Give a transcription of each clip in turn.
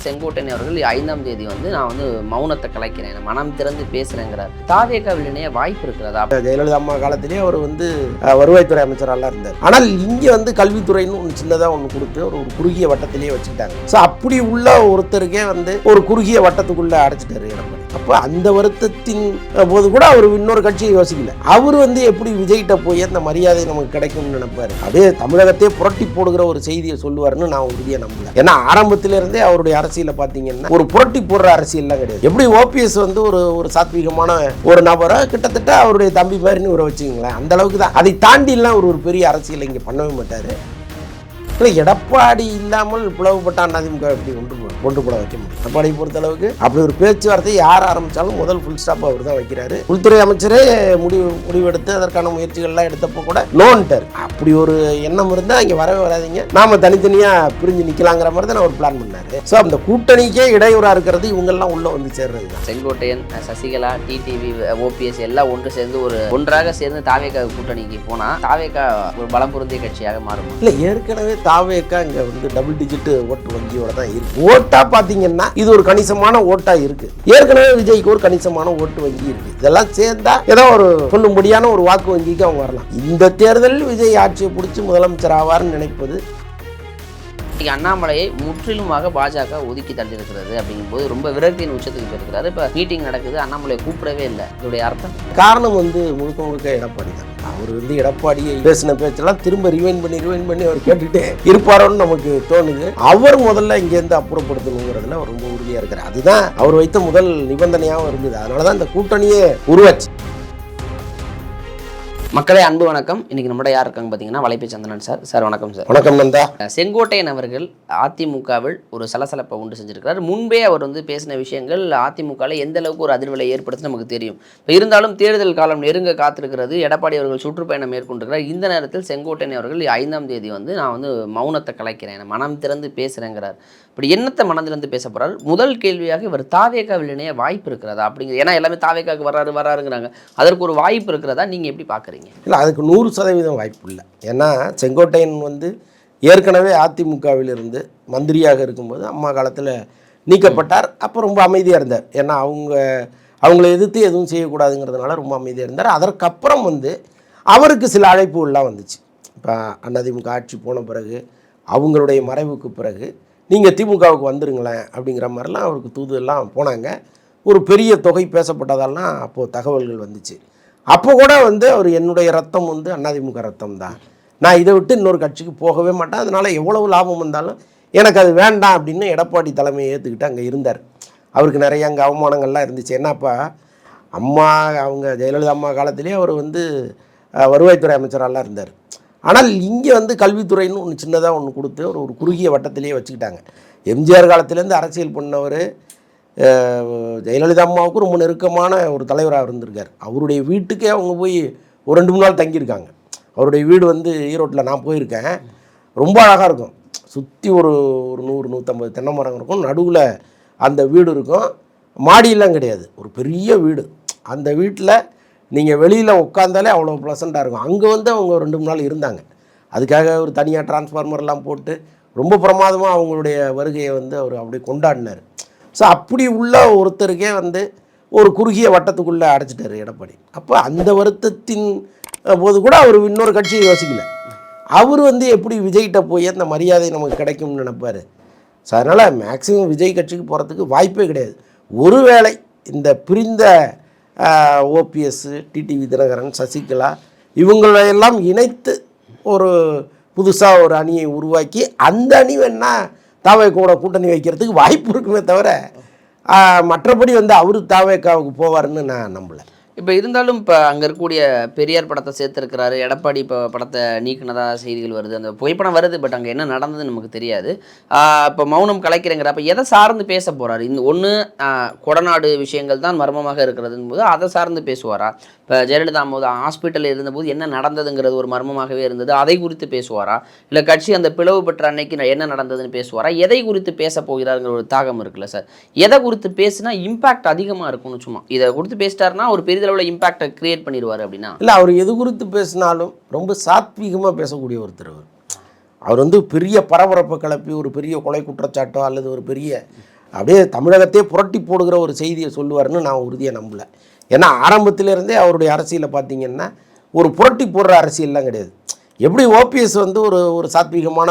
செங்கோட்டையன் அவர்கள் 5ஆம் தேதி நான் மௌனத்தை கலைக்கிறேன், மனம் திறந்து பேசுறேங்கிறார். தாவேக்காவில் இணைய வாய்ப்பு இருக்கிறதா? ஜெயலலிதா அம்மா காலத்திலேயே அவர் வருவாய்த்துறை அமைச்சராக இருந்தார். ஆனால் இங்கே கல்வித்துறைன்னு ஒன்று சின்னதாக ஒன்று கொடுத்து ஒரு குறுகிய வட்டத்திலேயே வச்சுக்கிட்டாங்க. ஸோ அப்படி உள்ள ஒருத்தருக்கே ஒரு குறுகிய வட்டத்துக்குள்ள அடைச்சிட்டாரு எடப்பாடி. அப்போ அந்த வருத்தத்தின் போது கூட அவர் இன்னொரு கட்சியை யோசிக்கல. அவர் எப்படி விஜய்கிட்ட போய் அந்த மரியாதை நமக்கு கிடைக்கும்னு நினைப்பாரு. அதே தமிழகத்தையே புரட்டி போடுகிற ஒரு செய்தியை சொல்லுவாருன்னு நான் உறுதியாக நம்பல. ஏன்னா ஆரம்பத்திலிருந்தே அவருடைய அரசியல பார்த்தீங்கன்னா ஒரு புரட்டி போடுற அரசியல்லாம் கிடையாது. எப்படி ஓபிஎஸ் ஒரு சாத்வீகமான ஒரு நபரை கிட்டத்தட்ட அவருடைய தம்பி மாதிரின்னு ஒரு வச்சுக்கங்களேன், அந்த அளவுக்கு தான். அதை தாண்டி எல்லாம் ஒரு பெரிய அரசியல் இங்கே பண்ணவே மாட்டாரு. இல்லை, எடப்பாடி இல்லாமல் பிளவுபட்ட அதிமுக எப்படி ஒன்றுபட வைக்க முடியும்? எடப்பாடியை பொறுத்தளவுக்கு அப்படி ஒரு பேச்சுவார்த்தை யார் ஆரம்பித்தாலும் முதல் ஃபுல் ஸ்டாப் அவர் தான் வைக்கிறாரு. உள்துறை அமைச்சரே முடிவெடுத்து அதற்கான முயற்சிகள்லாம் எடுத்தப்போ கூட நோன்ட்டார். அப்படி ஒரு எண்ணம் இருந்தால் இங்கே வரவே வராதிங்க, நாம தனித்தனியாக பிரிஞ்சு நிற்கலாங்கிற மாதிரி தான் அவர் பிளான் பண்ணாரு. ஸோ அந்த கூட்டணிக்கே இடையூறாக இருக்கிறது இவங்கெல்லாம் உள்ள சேர்றது தான். செங்கோட்டையன், சசிகலா, டிடிவி, ஓபிஎஸ் எல்லாம் ஒன்றாக சேர்ந்து தாவேகா கூட்டணிக்கு போனால் தாவேகா ஒரு பலம் பொருந்திய கட்சியாக மாறும். இல்லை, ஏற்கனவே தாவேக்கா இங்க டபுள் டிஜிட் ஓட்டு வங்கியோட தான் இருக்கு. ஓட்டா பாத்தீங்கன்னா இது ஒரு கணிசமான ஓட்டா இருக்கு. ஏற்கனவே விஜய்க்கு ஒரு கணிசமான ஓட்டு வங்கி இருக்கு. இதெல்லாம் சேர்ந்தா ஏதோ ஒரு சொல்லும்படியான ஒரு வாக்கு வங்கிக்கு அவங்க வரலாம். இந்த தேர்தலில் விஜய் ஆட்சியை பிடிச்சி முதலமைச்சர் ஆவார்னு நினைப்பது. அண்ணாமலையை முற்றிலுமாக பாஜக ஒதுக்கி தள்ளியிருக்கிறது அப்படிங்கும்போது ரொம்ப விரக்தியின் உச்சத்துக்கு போயிருக்கிறாரு. இப்போ மீட்டிங் நடக்குது, அண்ணாமலையை கூப்பிடவே இல்லை. இதோடைய அர்த்தம் காரணம் முழுக்க எடப்பாடி தான். அவர் எடப்பாடியை பேசின பேச்செல்லாம் திரும்ப ரிவைண்ட் பண்ணி அவர் கேட்டுட்டே இருப்பாரோன்னு நமக்கு தோணுது. அவர் முதல்ல இங்கேருந்து அப்புறப்படுத்தணுங்கிறதுல அவர் ரொம்ப உறுதியாக இருக்கிறார். அதுதான் அவர் வைத்த முதல் நிபந்தனையாகவும் இருந்தது. அதனாலதான் இந்த கூட்டணியே உருவாச்சு. மக்களே, அன்பு வணக்கம். இன்னைக்கு நம்மளோட யார் இருக்காங்க பார்த்தீங்கன்னா வலைப்பை சந்தனன் சார். சார் வணக்கம் சார். வணக்கம் நந்தா. செங்கோட்டையன் அவர்கள் அதிமுகவில் ஒரு சலசலப்பை உண்டு செஞ்சிருக்கிறார். முன்பே அவர் பேசின விஷயங்கள் அதிமுகவில் எந்த அளவுக்கு ஒரு அதிர்வலை ஏற்படுத்தி நமக்கு தெரியும். இப்போ இருந்தாலும் தேர்தல் காலம் நெருங்க காத்திருக்கிறது. எடப்பாடி அவர்கள் சுற்றுப்பயணம் மேற்கொண்டிருக்கிறார். இந்த நேரத்தில் செங்கோட்டையன் அவர்கள் 5ஆம் தேதி நான் மௌனத்தை கலைக்கிறேன், மனம் திறந்து பேசுகிறேங்கிறார். இப்படி என்னத்தை மனம் திறந்து பேச போகிறார்? முதல் கேள்வியாக இவர் தாவேக்காவில் இணைய வாய்ப்பு இருக்கிறதா அப்படிங்கிறது. ஏன்னா எல்லாமே தாவேக்காவுக்கு வராருங்கிறாங்க. அதற்கு ஒரு வாய்ப்பு இருக்கிறதா நீங்கள் எப்படி பார்க்குறீங்க? இல்லை, அதுக்கு 100% வாய்ப்பு இல்லை. ஏன்னா செங்கோட்டையன் ஏற்கனவே அதிமுகவிலிருந்து மந்திரியாக இருக்கும்போது அம்மா காலத்தில் நீக்கப்பட்டார். அப்போ ரொம்ப அமைதியாக இருந்தார். ஏன்னா அவங்கள எதிர்த்து எதுவும் செய்யக்கூடாதுங்கிறதுனால ரொம்ப அமைதியாக இருந்தார். அதற்கப்புறம் அவருக்கு சில அழைப்புகள்லாம் வந்துச்சு. இப்போ அதிமுக ஆட்சி போன பிறகு, அவங்களுடைய மறைவுக்கு பிறகு நீங்கள் திமுகவுக்கு வந்துருங்களேன் அப்படிங்கிற மாதிரிலாம் அவருக்கு தூதுலாம் போனாங்க. ஒரு பெரிய தொகை பேசப்பட்டதெல்லாம் அப்போது தகவல்கள் வந்துச்சு. அப்போ கூட அவர் என்னுடைய ரத்தம் அதிமுக ரத்தம் தான், நான் இதை விட்டு இன்னொரு கட்சிக்கு போகவே மாட்டேன், அதனால் எவ்வளவு லாபம் வந்தாலும் எனக்கு அது வேண்டாம் அப்படின்னு எடப்பாடி தலைமையை ஏற்றுக்கிட்டு அங்கே இருந்தார். அவருக்கு நிறைய அங்கே அவமானங்கள்லாம் இருந்துச்சு. என்னப்பா, அவங்க ஜெயலலிதா அம்மா காலத்திலே அவர் வருவாய்த்துறை அமைச்சராலாம் இருந்தார். ஆனால் இங்கே கல்வித்துறைன்னு ஒன்று சின்னதாக ஒன்று கொடுத்து ஒரு குறுகிய வட்டத்திலேயே வச்சுக்கிட்டாங்க. எம்ஜிஆர் காலத்திலேருந்து அரசியல் பண்ணவர், ஜெயலலிதா அம்மாவுக்கு ரொம்ப நெருக்கமான ஒரு தலைவராக இருந்திருக்கார். அவருடைய வீட்டுக்கே அவங்க போய் ஒரு 2-3 நாள் தங்கியிருக்காங்க. அவருடைய வீடு ஈரோட்டில் நான் போயிருக்கேன். ரொம்ப அழகாக இருக்கும். சுற்றி ஒரு 100-150 தென்னை மரம் இருக்கும். நடுவில் அந்த வீடு இருக்கும். மாடியெல்லாம் கிடையாது, ஒரு பெரிய வீடு. அந்த வீட்டில் நீங்கள் வெளியில் உட்காந்தாலே அவ்வளோ ப்ளசண்ட்டாக இருக்கும். அங்கே அவங்க 2-3 நாள் இருந்தாங்க. அதுக்காக ஒரு தனியாக டிரான்ஸ்ஃபார்மர்லாம் போட்டு ரொம்ப பிரமாதமாக அவங்களுடைய வருகையை அவர் அப்படியே கொண்டாடினார். ஸோ அப்படி உள்ள ஒருத்தருக்கே ஒரு குறுகிய வட்டத்துக்குள்ளே அடைச்சிட்டாரு எடப்பாடி. அப்போ அந்த வருத்தத்தின் போது கூட அவர் இன்னொரு கட்சியை யோசிக்கல. அவர் எப்படி விஜய்கிட்ட போய் அந்த மரியாதை நமக்கு கிடைக்கும்னு நினைப்பார். ஸோ அதனால் மேக்ஸிமம் விஜய் கட்சிக்கு போகிறதுக்கு வாய்ப்பே கிடையாது. ஒருவேளை இந்த பிரிந்த ஓபிஎஸ், டிடிவி தினகரன், சசிகலா இவங்களையெல்லாம் இணைத்து ஒரு புதுசாக ஒரு அணியை உருவாக்கி அந்த அணி வேணா தாவேக்காவோட கூட்டணி வைக்கிறதுக்கு வாய்ப்பு இருக்குமே தவிர மற்றபடி அவர் தாவேக்காவுக்கு போவார்னு நான் நம்பலை. இப்போ இருந்தாலும் இப்போ அங்கே இருக்கக்கூடிய பெரியார் படத்தை சேர்த்துருக்கிறாரு. எடப்பாடி இப்போ படத்தை நீக்கினதாக செய்திகள் வருது, அந்த புகைப்படம் வருது. பட் அங்கே என்ன நடந்ததுன்னு நமக்கு தெரியாது. இப்போ மௌனம் கலைக்கிறேங்கிற அப்போ எதை சார்ந்து பேச போகிறாரு? இந்த ஒன்று கொடநாடு விஷயங்கள் தான் மர்மமாக இருக்கிறதுன்னு போது அதை சார்ந்து பேசுவாரா? இப்போ ஜெயலலிதா போது ஹாஸ்பிட்டலில் இருந்தபோது என்ன நடந்ததுங்கிறது ஒரு மர்மமாகவே இருந்தது, அதை குறித்து பேசுவாரா? இல்லை கட்சி அந்த பிளவு பெற்ற அன்னைக்கு என்ன நடந்ததுன்னு பேசுவாரா? எதை குறித்து பேச போகிறாருங்கிற ஒரு தாகம் இருக்குல்ல சார். எதை குறித்து பேசுனா இம்பாக்ட் அதிகமாக இருக்கும்னு சும்மா இதை குறித்து பேசிட்டாருன்னா ஒரு பெரிய இம்பாக்டை கிரியேட் பண்ணிடுவார் அப்படின்னா? இல்லை, அவர் எது குறித்து பேசினாலும் ரொம்ப சாத்வீகமாக பேசக்கூடிய ஒருத்தர். அவர் பெரிய பரபரப்பை கிளப்பி ஒரு பெரிய கொலை குற்றச்சாட்டோ அல்லது ஒரு பெரிய அப்படியே தமிழகத்தையே புரட்டி போடுகிற ஒரு செய்தியை சொல்லுவார்னு நான் உறுதியாக நம்பலை. ஏன்னா ஆரம்பத்திலேருந்தே அவருடைய அரசியலை பார்த்தீங்கன்னா ஒரு புரட்டி போடுற அரசியல்லாம் கிடையாது. எப்படி ஓபிஎஸ் வந்து ஒரு சாத்வீகமான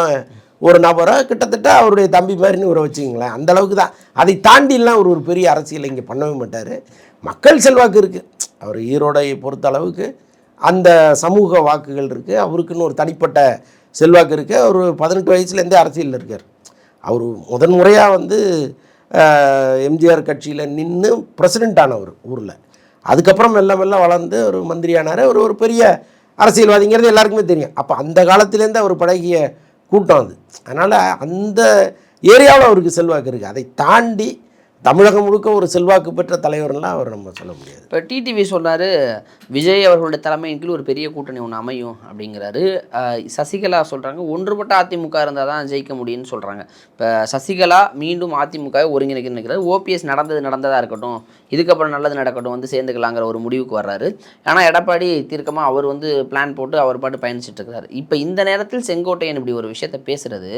ஒரு நபரை கிட்டத்தட்ட அவருடைய தம்பி மாதிரின்னு ஒரு வச்சுக்கிங்களேன், அந்தளவுக்கு தான். அதை தாண்டிலாம் ஒரு பெரிய அரசியலை இங்கே பண்ணவே மாட்டார். மக்கள் செல்வாக்கு இருக்குது. அவர் ஈரோடை பொறுத்த அளவுக்கு அந்த சமூக வாக்குகள் இருக்குது. அவருக்குன்னு ஒரு தனிப்பட்ட செல்வாக்கு இருக்குது. அவர் 18 வயசுலேருந்தே அரசியலில் இருக்கார். அவர் முதன்முறையாக வந்து எம்ஜிஆர் கட்சியில் நின்று பிரசிடெண்ட் ஆனவர் ஊரில். அதுக்கப்புறம் மெல்ல மெல்ல வளர்ந்து ஒரு மந்திரியானார். ஒரு பெரிய அரசியல்வாதிங்கிறது எல்லாருக்குமே தெரியும். அப்போ அந்த காலத்திலேருந்து அவர் பழகிய கூட்டம் அது. அதனால் அந்த ஏரியாவில் அவருக்கு செல்வாக்கு இருக்குது. அதை தாண்டி தமிழகம் முழுக்க ஒரு செல்வாக்கு பெற்ற தலைவர்லாம் அவர் நம்ம சொல்ல முடியாது. இப்போ டிடிவி சொன்னார், விஜய் அவர்களுடைய தலைமையின் கீழ் ஒரு பெரிய கூட்டணி ஒன்று அமையும் அப்படிங்கிறாரு. சசிகலா சொல்கிறாங்க ஒன்றுபட்ட அதிமுக இருந்தால் தான் ஜெயிக்க முடியும்னு சொல்கிறாங்க. இப்போ சசிகலா மீண்டும் அதிமுகவை ஒருங்கிணைக்க நினைக்கிறாரு. ஓபிஎஸ் நடந்ததாக இருக்கட்டும், இதுக்கப்புறம் நல்லது நடக்கட்டும், வந்து சேர்ந்துக்கலாங்கிற ஒரு முடிவுக்கு வர்றாரு. ஆனால் எடப்பாடி தீர்க்கமாக அவர் வந்து பிளான் போட்டு அவர் பாட்டு பயணிச்சுட்டு இருக்கிறாரு. இப்போ இந்த நேரத்தில் செங்கோட்டையன் இப்படி ஒரு விஷயத்தை பேசுகிறது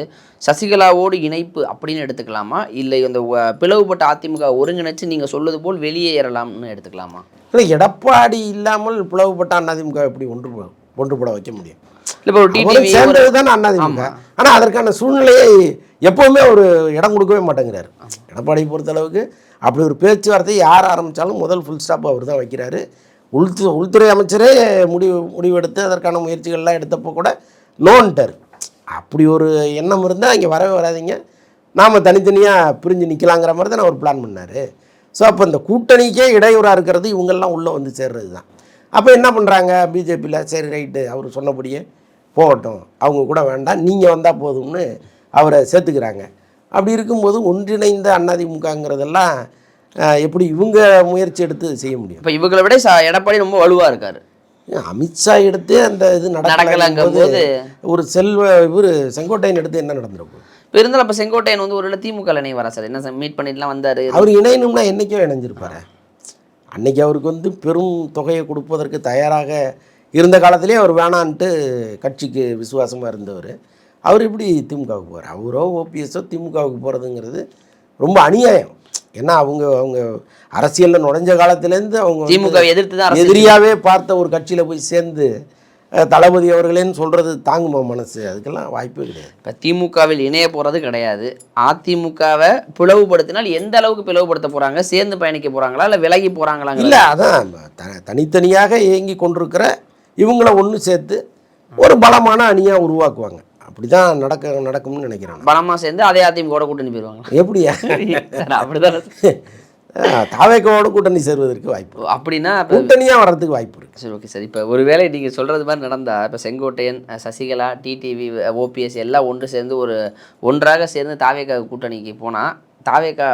சசிகலாவோடு இணைப்பு அப்படின்னு எடுத்துக்கலாமா, இல்லை இந்த பிளவுபட்ட அதிமுக ஒருங்கிணைச்சு நீங்கள் சொல்வது போல் வெளியே ஏறலாம்னு எடுத்துக்கலாமா? இல்லை, எடப்பாடி இல்லாமல் பிளவுபட்ட அதிமுக எப்படி ஒன்றுபட வைக்க முடியும்? இப்போ டிடிவி சேர்ந்தது தானே அதிமுக. ஆனால் அதற்கான சூழ்நிலையை எப்போவுமே ஒரு இடம் கொடுக்கவே மாட்டேங்கிறார். எடப்பாடியை பொறுத்தளவுக்கு அப்படி ஒரு பேச்சுவார்த்தை யார் ஆரம்பித்தாலும் முதல் ஃபுல் ஸ்டாப் அவர் தான் வைக்கிறாரு. உள்துறை அமைச்சரே முடிவெடுத்து அதற்கான முயற்சிகள்லாம் எடுத்தப்போ கூட நோன்ட்டார். அப்படி ஒரு எண்ணம் இருந்தால் இங்கே வரவே வராதிங்க, நாம் தனித்தனியாக பிரிஞ்சு நிற்கலாங்கிற மாதிரி தான் அவர் பிளான் பண்ணார். ஸோ அப்போ இந்த கூட்டணிக்கே இடையூறாக இருக்கிறது இவங்கெல்லாம் உள்ளே வந்து சேர்றது தான். அப்போ என்ன பண்ணுறாங்க பிஜேபியில், சரி ரைட்டு அவர் சொன்னபடியே போகட்டும், அவங்க கூட வேண்டாம், நீங்கள் வந்தால் போதும்னு அவரை சேர்த்துக்கிறாங்க. அப்படி இருக்கும்போது ஒன்றிணைந்த அதிமுகங்கிறதெல்லாம் எப்படி இவங்க முயற்சி எடுத்து செய்ய முடியும்? இப்போ இவங்களை விட எடப்பாடி ரொம்ப வலுவாக இருக்கார். அமித்ஷா எடுத்து அந்த இது நடக்கலங்கும்போது ஒரு இவர் செங்கோட்டையன் எடுத்து என்ன நடந்திருக்கும்? இப்போ இருந்தாலும் அப்போ செங்கோட்டையன் வந்து ஒரு திமுக இணைய வரா சார், என்ன மீட் பண்ணிட்டுலாம் வந்தார். அவர் இணையணும்னா என்றைக்கோ இணைஞ்சிருப்பார். அன்னைக்கு அவருக்கு வந்து பெரும் தொகையை கொடுப்பதற்கு தயாராக இருந்த காலத்திலே அவர் வேணான்ட்டு கட்சிக்கு விசுவாசமாக இருந்தவர். அவர் எப்படி திமுகவுக்கு போகிறார்? அவரோ ஓபிஎஸ்ஸோ திமுகவுக்கு போகிறதுங்கிறது ரொம்ப அநியாயம். ஏன்னா அவங்க அரசியலில் நுழைஞ்ச காலத்துலேருந்து அவங்க திமுக எதிர்த்து தான் எதிரியாகவே பார்த்த ஒரு கட்சியில் போய் சேர்ந்து தளபதி அவர்களேன்னு சொல்கிறது தாங்குமா மனசு? அதுக்கெல்லாம் வாய்ப்பே கிடையாது. இப்போ திமுகவில் இணைய போகிறது கிடையாது. அதிமுகவை பிளவுபடுத்தினால் எந்த அளவுக்கு பிளவுபடுத்த போகிறாங்க? சேர்ந்து பயணிக்க போகிறாங்களா இல்லை விலகி போகிறாங்களா? இல்லை, அதான் தனித்தனியாக இயங்கி கொண்டிருக்கிற இவங்கள ஒன்று சேர்த்து ஒரு பலமான அணியாக உருவாக்குவாங்க. அப்படி தான் நடக்கும்னு நினைக்கிறேன். பலமாக சேர்ந்து அதே அதிமுக கூட்டணி போயிடுவாங்க. எப்படியா? அப்படிதான் தாவேக்காவோட கூட்டணி சேருவதற்கு வாய்ப்பு, அப்படின்னா கூட்டணியாக வர்றதுக்கு வாய்ப்பு இருக்குது. சரி, ஓகே சார். இப்போ ஒருவேளை நீங்கள் சொல்கிறது மாதிரி நடந்தால், இப்போ செங்கோட்டையன், சசிகலா, டிடிவி, ஓபிஎஸ் எல்லாம் ஒன்றாக சேர்ந்து தாவேக்கா கூட்டணிக்கு போனால் தாவேக்கா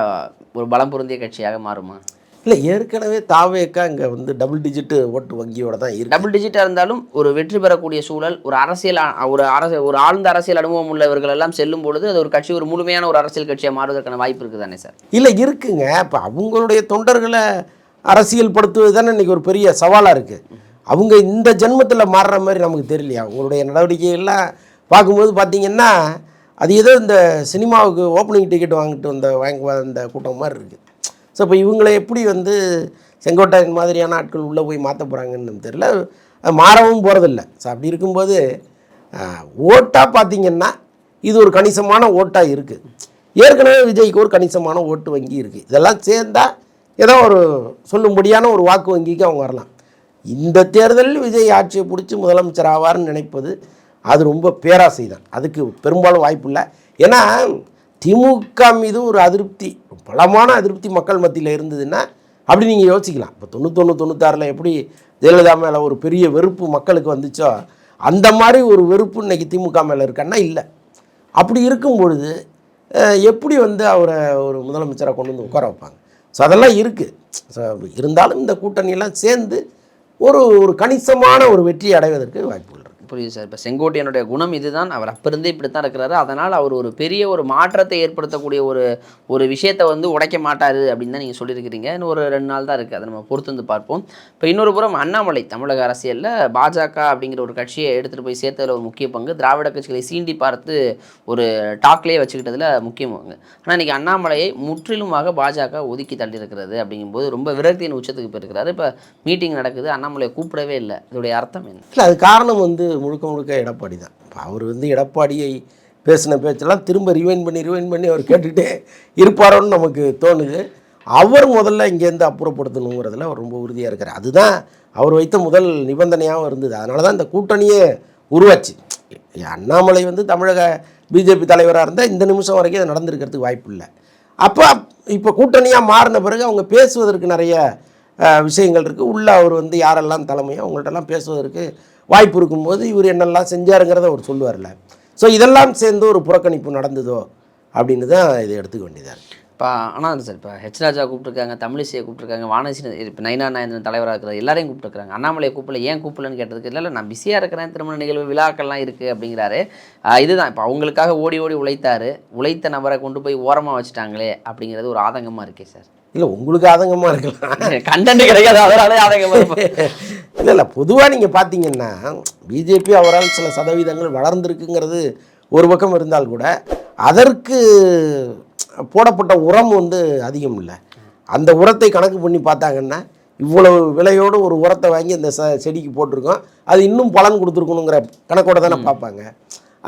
ஒரு பலம் பொருந்திய கட்சியாக மாறுமா? இல்லை, ஏற்கனவே தாவேக்கா இங்கே வந்து டபுள் டிஜிட்டு ஓட்டு வங்கியோட தான் இருக்குது. டபுள் டிஜிட்டாக இருந்தாலும் ஒரு வெற்றி பெறக்கூடிய சூழல், ஒரு ஆழ்ந்த அரசியல் அனுபவம் உள்ளவர்கள் எல்லாம் செல்லும் பொழுது அது ஒரு கட்சி ஒரு முழுமையான ஒரு அரசியல் கட்சியாக மாறுவதற்கான வாய்ப்பு இருக்குது தானே சார்? இல்லை, இருக்குங்க. இப்போ அவங்களுடைய தொண்டர்களை அரசியல் படுத்துவது தானே இன்றைக்கி ஒரு பெரிய சவாலாக இருக்குது. அவங்க இந்த ஜென்மத்தில் மாறுற மாதிரி நமக்கு தெரியலையா? அவங்களுடைய நடவடிக்கைகள்லாம் பார்க்கும்போது பார்த்திங்கன்னா அது ஏதோ இந்த சினிமாவுக்கு ஓப்பனிங் டிக்கெட் வாங்கி வந்த கூட்டம் மாதிரி இருக்குது. ஸோ இப்போ இவங்களை எப்படி வந்து செங்கோட்டையன் மாதிரியான ஆட்கள் உள்ளே போய் மாற்ற போகிறாங்கன்னு தெரியல, மாறவும் போகிறதில்ல. ஸோ அப்படி இருக்கும்போது ஓட்டாக பார்த்திங்கன்னா இது ஒரு கணிசமான ஓட்டாக இருக்குது. ஏற்கனவே விஜய்க்கு ஒரு கணிசமான ஓட்டு வங்கி இருக்குது. இதெல்லாம் சேர்ந்தால் ஏதோ ஒரு சொல்லும்படியான ஒரு வாக்கு வங்கிக்கு அவங்க வரலாம். இந்த தேர்தலில் விஜய் ஆட்சியை பிடிச்சி முதலமைச்சர் ஆவார்னு நினைப்பது அது ரொம்ப பேராசை தான். அதுக்கு பெரும்பாலும் வாய்ப்பு இல்லை. ஏன்னா திமுக மீது ஒரு அதிருப்தி, பலமான அதிருப்தி மக்கள் மத்தியில் இருந்ததுன்னா அப்படி நீங்கள் யோசிக்கலாம். இப்போ 91, 96 எப்படி ஜெயலலிதா மேலே ஒரு பெரிய வெறுப்பு மக்களுக்கு வந்துச்சோ அந்த மாதிரி ஒரு வெறுப்பு இன்றைக்கி திமுக மேலே இருக்கான்னா இல்லை. அப்படி இருக்கும் பொழுது எப்படி வந்து அவரை ஒரு முதலமைச்சராக கொண்டு வந்து உட்கார வைப்பாங்க? ஸோ அதெல்லாம் இருக்குது. ஸோ இருந்தாலும் இந்த கூட்டணியெல்லாம் சேர்ந்து ஒரு கணிசமான ஒரு வெற்றி அடைவதற்கு வாய்ப்புகள் இருக்குது. புரியுது சார். இப்போ செங்கோட்டையனுடைய குணம் இதுதான், அவர் அப்போ இருந்தே இப்படி தான் இருக்கிறாரு, அதனால் அவர் ஒரு பெரிய ஒரு மாற்றத்தை ஏற்படுத்தக்கூடிய ஒரு விஷயத்தை வந்து உடைக்க மாட்டார் அப்படின்னு தான் நீங்கள் சொல்லியிருக்கிறீங்க. இன்னும் ஒரு 2 நாள் தான் இருக்குது, அதை நம்ம பொறுத்து வந்து பார்ப்போம். இப்போ இன்னொரு புறம் அண்ணாமலை தமிழக அரசியலில் பாஜக அப்படிங்கிற ஒரு கட்சியை எடுத்துகிட்டு போய் சேர்த்ததில் ஒரு முக்கிய பங்கு, திராவிட கட்சிகளை சீண்டி பார்த்து ஒரு டாக்லேயே வச்சுக்கிட்டதில் முக்கிய பங்கு. ஆனால் இன்றைக்கி அண்ணாமலையை முற்றிலுமாக பாஜக ஒதுக்கி தள்ளியிருக்கிறது அப்படிங்கும்போது ரொம்ப விரக்தியின் உச்சத்துக்கு போயிருக்கிறாரு. இப்போ மீட்டிங் நடக்குது, அண்ணாமலையை கூப்பிடவே இல்லை, இதோடைய அர்த்தம் என்ன? இல்லை, அது காரணம் வந்து முழுக்க முழுக்க எடப்பாடி தான். இப்போ அவர் வந்து எடப்பாடியை பேசின பேச்செல்லாம் திரும்ப ரிவைன் பண்ணி அவர் கேட்டுக்கிட்டே இருப்பாரோன்னு நமக்கு தோணுது. அவர் முதல்ல இங்கேருந்து அப்புறப்படுத்தணுங்கிறதுல அவர் ரொம்ப உறுதியாக இருக்கார். அதுதான் அவர் வைத்த முதல் நிபந்தனையாகவும் இருந்தது. அதனால தான் இந்த கூட்டணியே உருவாச்சு. அண்ணாமலை வந்து தமிழக பிஜேபி தலைவராக இருந்தால் இந்த நிமிஷம் வரைக்கும் அது நடந்திருக்கிறதுக்கு வாய்ப்பு இல்லை. அப்போ இப்போ கூட்டணியாக மாறின பிறகு அவங்க பேசுவதற்கு நிறைய விஷயங்கள் இருக்குது. உள்ளே அவர் வந்து யாரெல்லாம் தலைமையோ அவங்கள்ட்டெல்லாம் பேசுவதற்கு வாய்ப்பு இருக்கும்போது இவர் என்னெல்லாம் செஞ்சாருங்கிறத அவர் சொல்லுவார்ல. ஸோ இதெல்லாம் சேர்ந்து ஒரு புறக்கணிப்பு நடந்ததோ அப்படின்னு தான் இதை எடுத்துக்க வேண்டியதாக இருக்குது. இப்போ ஆனால் சார், இப்போ ஹெச் ராஜா கூப்பிட்டுருக்காங்க, தமிழிசையை கூப்பிட்டுருக்காங்க, வானசி, இப்போ நயினா நாயந்திரன் தலைவராக இருக்கிறது, எல்லாரையும் கூப்பிட்டுருக்காங்க. அண்ணாமலையை கூப்பிடல, ஏன் கூப்பிடலன்னு கேட்டதுக்கு இல்லை நான் பிஸியாக இருக்கிறேன், திருமண நிகழ்வு விழாக்கள்லாம் இருக்குது அப்படிங்கிறாரு. இதுதான் இப்போ அவங்களுக்காக ஓடி உழைத்தார், உழைத்த நபரை கொண்டு போய் ஓரமாக வச்சுட்டாங்களே அப்படிங்கிறது ஒரு ஆதங்கமாக இருக்கே சார். இல்லை, உங்களுக்கு ஆதங்கமாக இருக்கலாம், கண்டென்ட் கிடைக்காது அதனாலே ஆதங்கமாக. இல்லை பொதுவாக நீங்கள் பார்த்தீங்கன்னா பிஜேபி அவரால் சில சதவீதங்கள் வளர்ந்துருக்குங்கிறது ஒரு பக்கம் இருந்தால் கூட அதற்கு போடப்பட்ட உரம் வந்து அதிகம் இல்லை. அந்த உரத்தை கணக்கு பண்ணி பார்த்தாங்கன்னா இவ்வளவு விலையோடு ஒரு உரத்தை வாங்கி அந்த செடிக்கு போட்டிருக்கோம், அது இன்னும் பலன் கொடுத்துருக்கணுங்கிற கணக்கோட தானே பார்ப்பாங்க.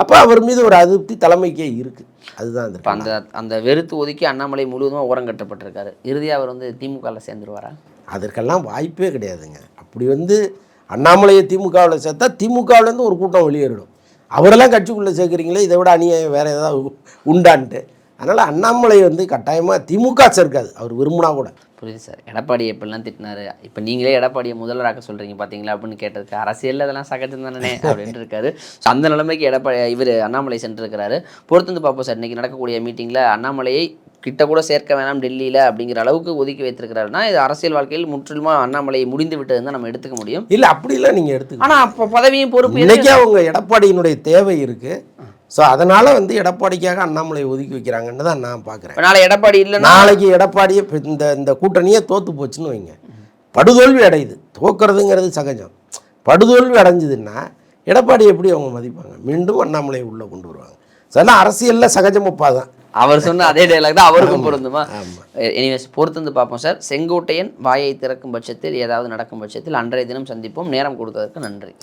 அப்போ அவர் மீது ஒரு அதிருப்தி தலைமைக்கே இருக்குது. அதுதான் அந்த அந்த வெறுத்து ஒதுக்கி அண்ணாமலை முழுவதுமாக உரம் கட்டப்பட்டிருக்காரு. இறுதியாக அவர் வந்து திமுகவில் சேர்ந்துருவாரா? அதற்கெல்லாம் வாய்ப்பே கிடையாதுங்க. அப்படி வந்து அண்ணாமலையை திமுகவில் சேர்த்தா திமுகவிலேருந்து ஒரு கூட்டம் வெளியேறிடும். அவரெல்லாம் கட்சிக்குள்ளே சேர்க்குறீங்களே, இதை விட அநியாயம் வேறு ஏதாவது உண்டான்ட்டு. அதனால் அண்ணாமலை வந்து கட்டாயமாக திமுக சேர்க்காது, அவர் விரும்பினா கூட. புரியுது சார். எடப்பாடி எப்படிலாம் திட்டினாரு, இப்போ நீங்களே எடப்பாடியை முதல்வராக சொல்கிறீங்க பார்த்தீங்களா அப்படின்னு கேட்டதுக்கு அரசியலில் அதெல்லாம் சகஜம் தானே அப்படின்ட்டு இருக்காரு. ஸோ அந்த நிலைமைக்கு இவர் அண்ணாமலை சென்றிருக்கிறாரு. பொறுத்து வந்து பார்ப்போம் சார். இன்றைக்கி நடக்கக்கூடிய மீட்டிங்கில் அண்ணாமலையை கிட்ட கூட சேர்க்க வேணாம் டெல்லியில் அப்படிங்கிற அளவுக்கு ஒதுக்கி வைத்திருக்கிறாருன்னா இது அரசியல் வாழ்க்கையில் முற்றிலுமா அண்ணாமலை முடிந்து விட்டதுன்னு தான் நம்ம எடுத்துக்க முடியும். இல்லை, அப்படிலாம் நீங்கள் எடுத்துக்க. ஆனால் அப்போ பதவியும் பொறுப்பு இன்றைக்கே அவங்க எடப்பாடியினுடைய தேவை இருக்குது. ஸோ அதனால் வந்து எடப்பாடிக்காக அண்ணாமலை ஒதுக்கி வைக்கிறாங்கன்னு தான் நான் பார்க்குறேன். நாளை எடப்பாடி இல்லை, நாளைக்கு எடப்பாடியே இந்த கூட்டணியே தோற்று போச்சுன்னு வைங்க, படுதோல்வி அடையுது. தோக்கிறதுங்கிறது சகஜம். படுதோல்வி அடைஞ்சதுன்னா எடப்பாடி எப்படி அவங்க மதிப்பாங்க? மீண்டும் அண்ணாமலையை உள்ளே கொண்டு வருவாங்க. அதெல்லாம் அரசியலில் சகஜமப்பா தான். அவர் சொன்ன அதே டைலாக் தான் அவருக்கும் பொருந்துமா? எனிவேஸ் பொறுத்து வந்து பார்ப்போம் சார். செங்கோட்டையன் வாயை திறக்கும் பட்சத்தில், ஏதாவது நடக்கும் பட்சத்தில் அன்றைய தினம் சந்திப்போம். நேரம் கொடுத்ததற்கு நன்றி.